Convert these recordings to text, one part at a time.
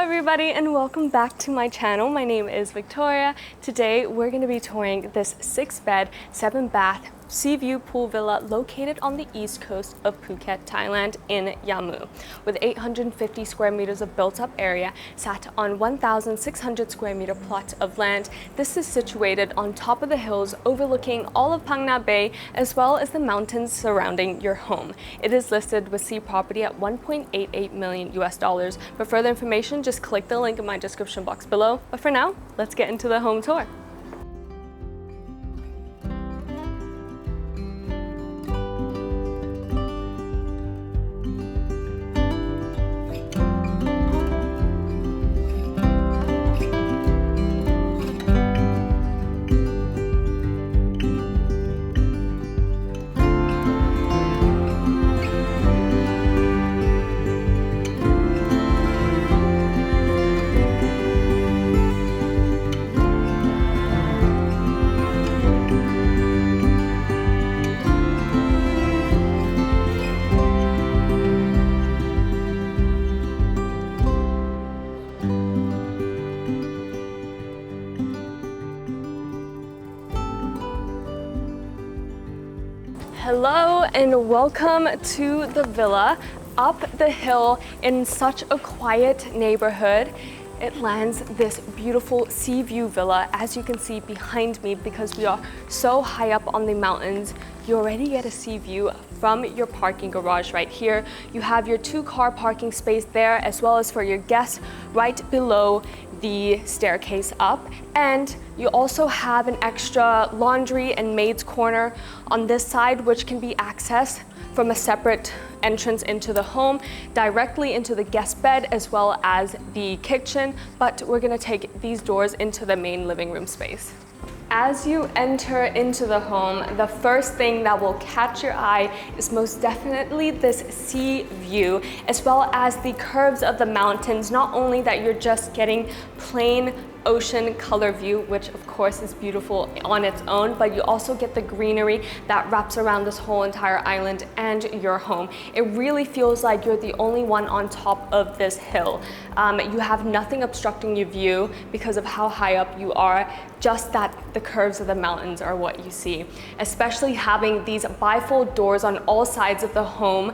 everybody, and welcome back to my channel. My name is Victoria. Today we're going to be touring this 6-bed, 7-bath sea view pool villa located on the east coast of Phuket, Thailand in YAMU. With 850 square meters of built-up area sat on 1,600 square meter plot of land, this is situated on top of the hills overlooking all of Phang Nga Bay as well as the mountains surrounding your home. It is listed with sea property at $1.88 million US. For further information, just click the link in my description box below. But for now, let's get into the home tour. Hello and welcome to the villa up the hill in such a quiet neighborhood. It lands this beautiful sea view villa, as you can see behind me. Because we are so high up on the mountains, you already get a sea view from your parking garage right here. You have your 2-car parking space there, as well as for your guests right below the staircase up. And you also have an extra laundry and maid's corner on this side, which can be accessed from a separate entrance into the home, directly into the guest bed as well as the kitchen. But we're gonna take these doors into the main living room space. As you enter into the home, the first thing that will catch your eye is most definitely this sea view, as well as the curves of the mountains. Not only that you're just getting plain ocean color view, which of course is beautiful on its own, but you also get the greenery that wraps around this whole entire island and your home. It really feels like you're the only one on top of this hill. You have nothing obstructing your view because of how high up you are, just that the curves of the mountains are what you see. Especially having these bifold doors on all sides of the home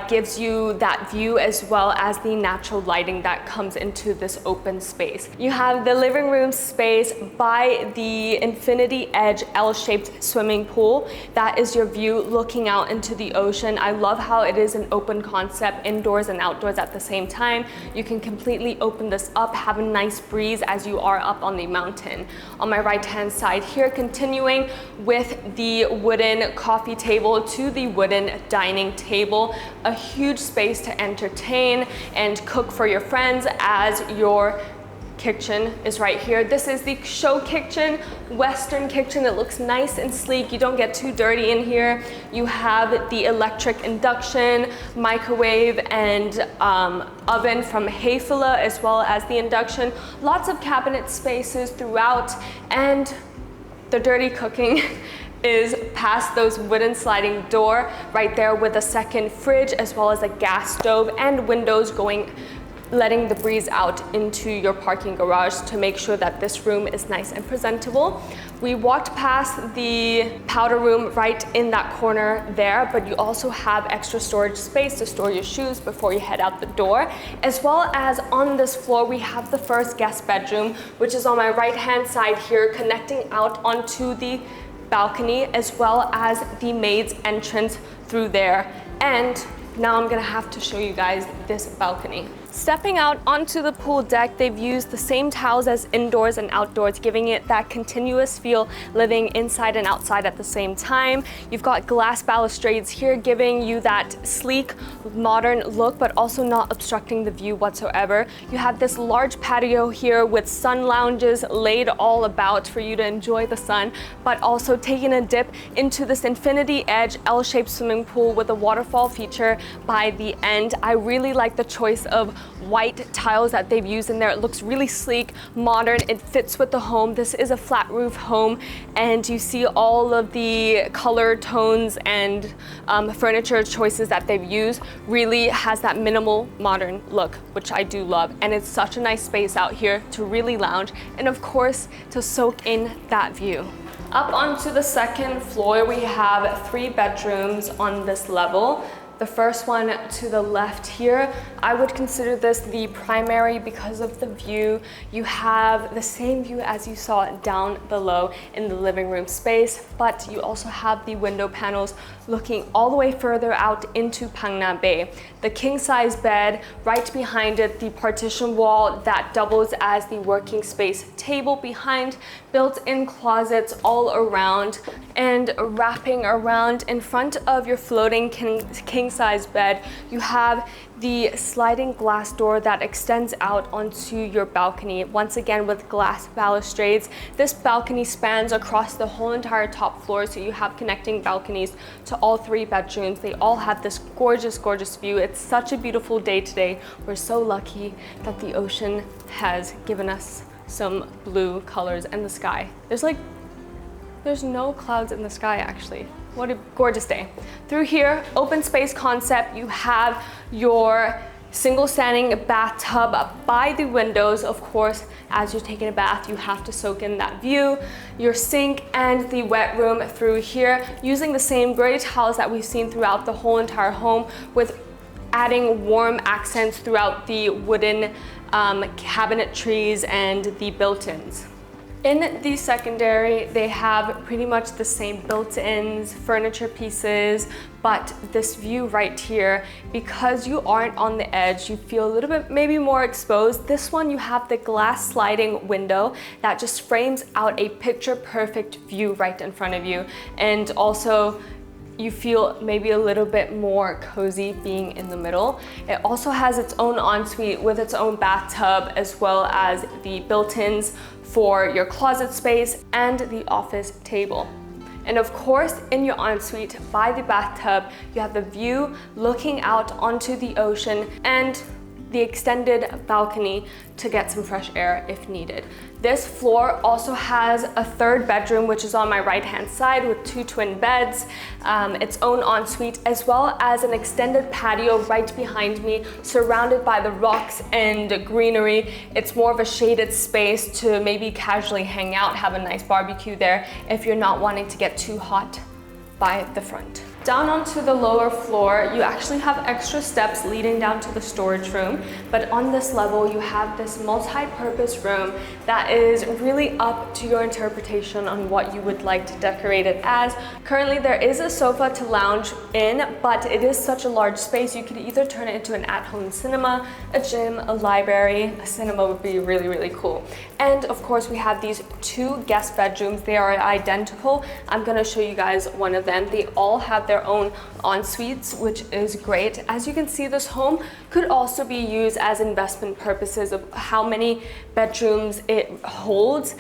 gives you that view, as well as the natural lighting that comes into this open space. You have the living room space by the infinity edge L-shaped swimming pool. That is your view looking out into the ocean. I love how it is an open concept, indoors and outdoors at the same time. You can completely open this up, have a nice breeze as you are up on the mountain. On my right hand side here, continuing with the wooden coffee table to the wooden dining table. A huge space to entertain and cook for your friends, as your kitchen is right here. This is the show kitchen, Western kitchen. It looks nice and sleek. You don't get too dirty in here. You have the electric induction, microwave, and oven from Hayfella, as well as the induction. Lots of cabinet spaces throughout, and the dirty cooking is past those wooden sliding door right there, with a second fridge as well as a gas stove and windows letting the breeze out into your parking garage to make sure that this room is nice and presentable. We walked past the powder room right in that corner there, but you also have extra storage space to store your shoes before you head out the door. As well as on this floor, we have the first guest bedroom, which is on my right hand side here, connecting out onto the balcony, as well as the maid's entrance through there. And now I'm gonna have to show you guys this balcony. Stepping out onto the pool deck, they've used the same tiles as indoors and outdoors, giving it that continuous feel, living inside and outside at the same time. You've got glass balustrades here, giving you that sleek, modern look, but also not obstructing the view whatsoever. You have this large patio here with sun lounges laid all about for you to enjoy the sun, but also taking a dip into this infinity edge L-shaped swimming pool with a waterfall feature by the end. I really like the choice of white tiles that they've used in there. It looks really sleek, modern. It fits with the home. This is a flat roof home, and you see all of the color tones and furniture choices that they've used. Really has that minimal modern look, which I do love. And it's such a nice space out here to really lounge and of course to soak in that view. Up onto the second floor, we have 3 bedrooms on this level. The first one to the left here, I would consider this the primary because of the view. You have the same view as you saw down below in the living room space, but you also have the window panels looking all the way further out into Phang Nga Bay. The king size bed, right behind it, the partition wall that doubles as the working space table behind, built-in closets all around, and wrapping around in front of your floating king size bed, you have the sliding glass door that extends out onto your balcony, once again with glass balustrades. This balcony spans across the whole entire top floor, so you have connecting balconies to all 3 bedrooms. They all have this gorgeous, gorgeous view. It's such a beautiful day today. We're so lucky that the ocean has given us some blue colors and the sky. There's no clouds in the sky actually. What a gorgeous day. Through here, open space concept, you have your single standing bathtub by the windows. Of course, as you're taking a bath, you have to soak in that view. Your sink and the wet room through here, using the same gray tiles that we've seen throughout the whole entire home, with adding warm accents throughout the wooden cabinetries and the built-ins. In the secondary, they have pretty much the same built-ins, furniture pieces, but this view right here, because you aren't on the edge, you feel a little bit maybe more exposed. This one, you have the glass sliding window that just frames out a picture-perfect view right in front of you. And also, you feel maybe a little bit more cozy being in the middle. It also has its own ensuite with its own bathtub, as well as the built-ins for your closet space and the office table. And of course, in your ensuite by the bathtub, you have the view looking out onto the ocean and the extended balcony to get some fresh air if needed. This floor also has a 3rd bedroom, which is on my right-hand side with 2 twin beds, its own ensuite, as well as an extended patio right behind me, surrounded by the rocks and greenery. It's more of a shaded space to maybe casually hang out, have a nice barbecue there if you're not wanting to get too hot by the front. Down onto the lower floor, you actually have extra steps leading down to the storage room, but on this level you have this multi-purpose room that is really up to your interpretation on what you would like to decorate it as. Currently there is a sofa to lounge in, but it is such a large space, you could either turn it into an at-home cinema, a gym, a library. A cinema would be really, really cool. And of course we have these 2 guest bedrooms. They are identical. I'm gonna show you guys one of them. They all have their own en-suites, which is great. As you can see, this home could also be used as investment purposes of how many bedrooms it holds.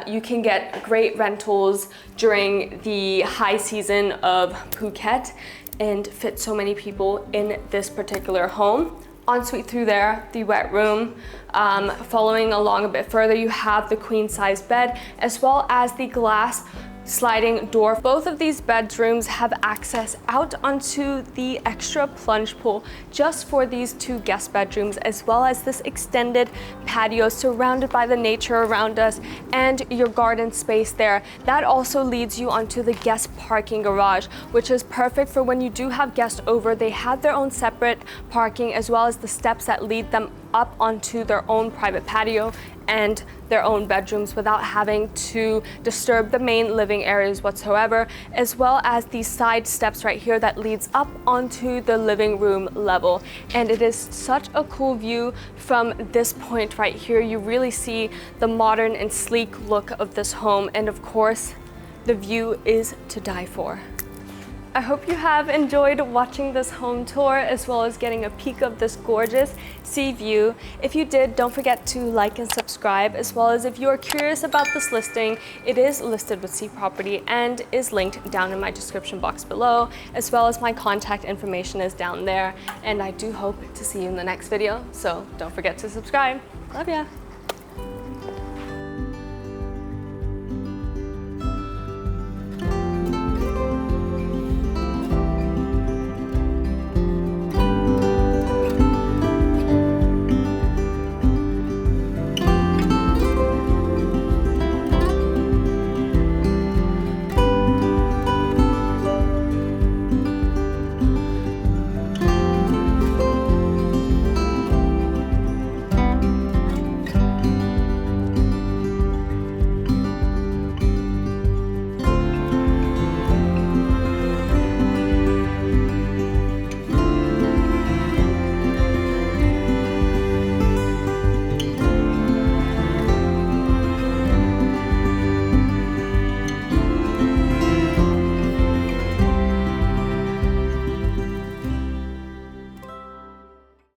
You can get great rentals during the high season of Phuket and fit so many people in this particular home. Ensuite through there, the wet room. Following along a bit further, you have the queen size bed, as well as the glass sliding door. Both of these bedrooms have access out onto the extra plunge pool just for these 2 guest bedrooms, as well as this extended patio surrounded by the nature around us and your garden space there. That also leads you onto the guest parking garage, which is perfect for when you do have guests over. They have their own separate parking, as well as the steps that lead them up onto their own private patio and their own bedrooms without having to disturb the main living areas whatsoever, as well as these side steps right here that leads up onto the living room level. And it is such a cool view from this point right here. You really see the modern and sleek look of this home, and of course the view is to die for. I hope you have enjoyed watching this home tour as well as getting a peek of this gorgeous sea view. If you did, don't forget to like and subscribe, as well as if you are curious about this listing, it is listed with Sea Property and is linked down in my description box below, as well as my contact information is down there. And I do hope to see you in the next video, so don't forget to subscribe. Love ya!